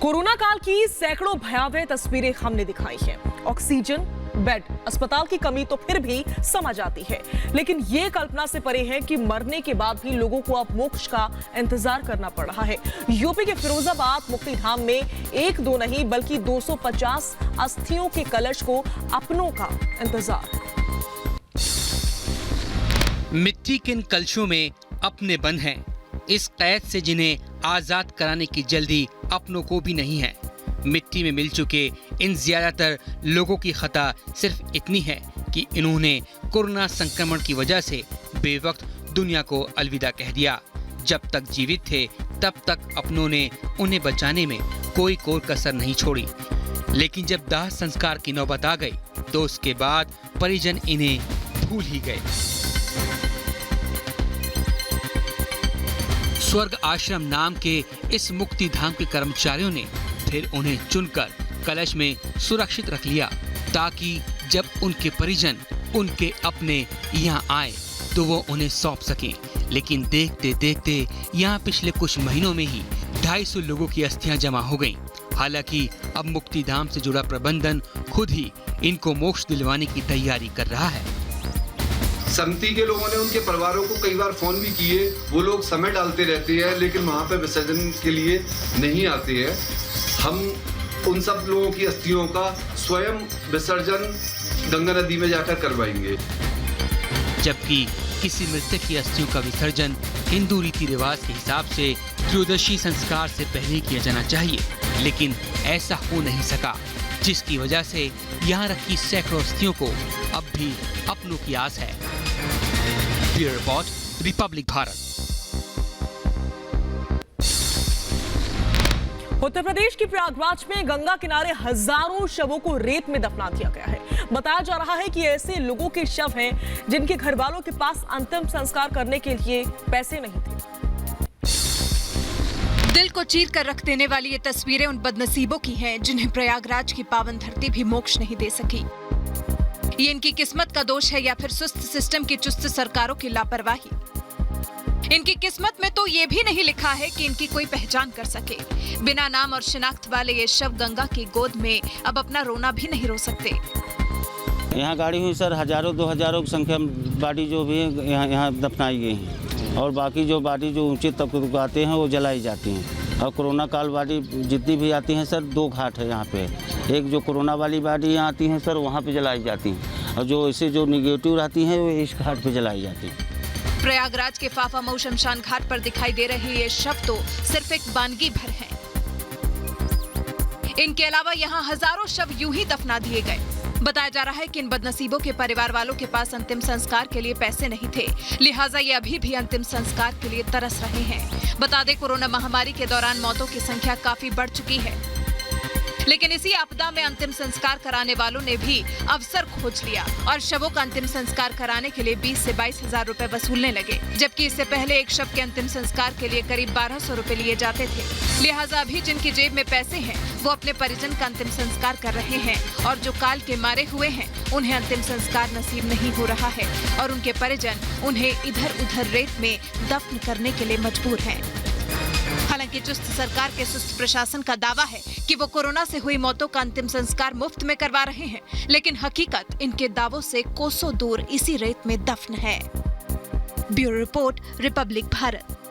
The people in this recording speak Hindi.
कोरोना काल की सैकड़ों भयावह तस्वीरें हमने दिखाई हैं। ऑक्सीजन, बेड, अस्पताल की कमी तो फिर भी समझ आती है, लेकिन ये कल्पना से परे है कि मरने के बाद भी लोगों को अब मोक्ष का इंतजार करना पड़ रहा है। यूपी के फिरोजाबाद मुक्तिधाम में एक दो नहीं बल्कि 250 अस्थियों के कलश को अपनों का इंतजार। मिट्टी के इन कलशों में अपने बंद हैं, इस कैद से जिन्हें आजाद कराने की जल्दी अपनों को भी नहीं है। मिट्टी में मिल चुके इन ज्यादातर लोगों की खता सिर्फ इतनी है कि इन्होंने कोरोना संक्रमण की वजह से बेवक्त दुनिया को अलविदा कह दिया। जब तक जीवित थे तब तक अपनों ने उन्हें बचाने में कोई कोर कसर नहीं छोड़ी, लेकिन जब दाह संस्कार की नौबत आ गई तो उसके बाद परिजन इन्हें भूल ही गए। स्वर्ग आश्रम नाम के इस मुक्ति धाम के कर्मचारियों ने फिर उन्हें चुनकर कलश में सुरक्षित रख लिया, ताकि जब उनके परिजन, उनके अपने यहाँ आए तो वो उन्हें सौंप सकें। लेकिन देखते देखते यहाँ पिछले कुछ महीनों में ही 250 लोगों की अस्थियां जमा हो गईं। हालांकि अब मुक्ति धाम से जुड़ा प्रबंधन खुद ही इनको मोक्ष दिलवाने की तैयारी कर रहा है। समिति के लोगों ने उनके परिवारों को कई बार फोन भी किए, वो लोग समय डालते रहते हैं लेकिन वहाँ पे विसर्जन के लिए नहीं आते हैं। हम उन सब लोगों की अस्थियों का स्वयं विसर्जन गंगा नदी में जाकर करवाएंगे। जबकि किसी मृतक की अस्थियों का विसर्जन हिंदू रीति रिवाज के हिसाब से त्रयोदशी संस्कार से पहले किया जाना चाहिए, लेकिन ऐसा हो नहीं सका, जिसकी वजह से यहाँ रखी सैकड़ों अस्थियों को अब भी अपनों की आस है। Bureau report, Republic Bharat. Uttar Pradesh की प्रयागराज में गंगा किनारे हजारों शवों को रेत में दफना दिया गया है। बताया जा रहा है कि ऐसे लोगों के शव हैं जिनके घर वालों के पास अंतिम संस्कार करने के लिए पैसे नहीं थे। दिल को चीर कर रख देने वाली ये तस्वीरें उन बदनसीबों की हैं जिन्हें प्रयागराज की पावन धरती भी मोक्ष नहीं दे सकी। ये इनकी किस्मत का दोष है या फिर सुस्त सिस्टम की चुस्त सरकारों की लापरवाही। इनकी किस्मत में तो ये भी नहीं लिखा है कि इनकी कोई पहचान कर सके। बिना नाम और शिनाख्त वाले ये शव गंगा की गोद में अब अपना रोना भी नहीं रो सकते। यहाँ गाड़ी हुई सर, हजारों 2000 की संख्या बॉडी जो भी है यहाँ दफनाई गई है, और बाकी जो बॉडी जो ऊंचे तबके आते हैं वो जलाई जाती हैं। और कोरोना काल बॉडी जितनी भी आती हैं सर, 2 घाट है यहाँ पे। एक जो कोरोना वाली बॉडी यहाँ आती हैं सर, वहाँ पे जलाई जाती हैं, और जो ऐसे जो निगेटिव रहती हैं वो इस घाट पे जलाई जाती हैं। प्रयागराज के फाफामऊ शमशान घाट पर दिखाई दे रहे ये शव तो सिर्फ एक वानगी भर है। इनके अलावा यहाँ हजारों शव यूं ही दफना दिए गए। बताया जा रहा है कि इन बदनसीबों के परिवार वालों के पास अंतिम संस्कार के लिए पैसे नहीं थे, लिहाजा ये अभी भी अंतिम संस्कार के लिए तरस रहे हैं। बता दें, कोरोना महामारी के दौरान मौतों की संख्या काफी बढ़ चुकी है, लेकिन इसी आपदा में अंतिम संस्कार कराने वालों ने भी अवसर खोज लिया और शवों का अंतिम संस्कार कराने के लिए 20 से 22 हजार रुपए वसूलने लगे, जबकि इससे पहले एक शव के अंतिम संस्कार के लिए करीब 1200 रुपए लिए जाते थे। लिहाजा अभी जिनकी जेब में पैसे हैं वो अपने परिजन का अंतिम संस्कार कर रहे हैं, और जो काल के मारे हुए हैं उन्हें अंतिम संस्कार नसीब नहीं हो रहा है और उनके परिजन उन्हें इधर उधर रेत में दफन करने के लिए मजबूर हैं। हालांकि चुस्त सरकार के सुस्त प्रशासन का दावा है कि वो कोरोना से हुई मौतों का अंतिम संस्कार मुफ्त में करवा रहे हैं, लेकिन हकीकत इनके दावों से कोसों दूर इसी रेत में दफन है। Bureau report, Republic Bharat.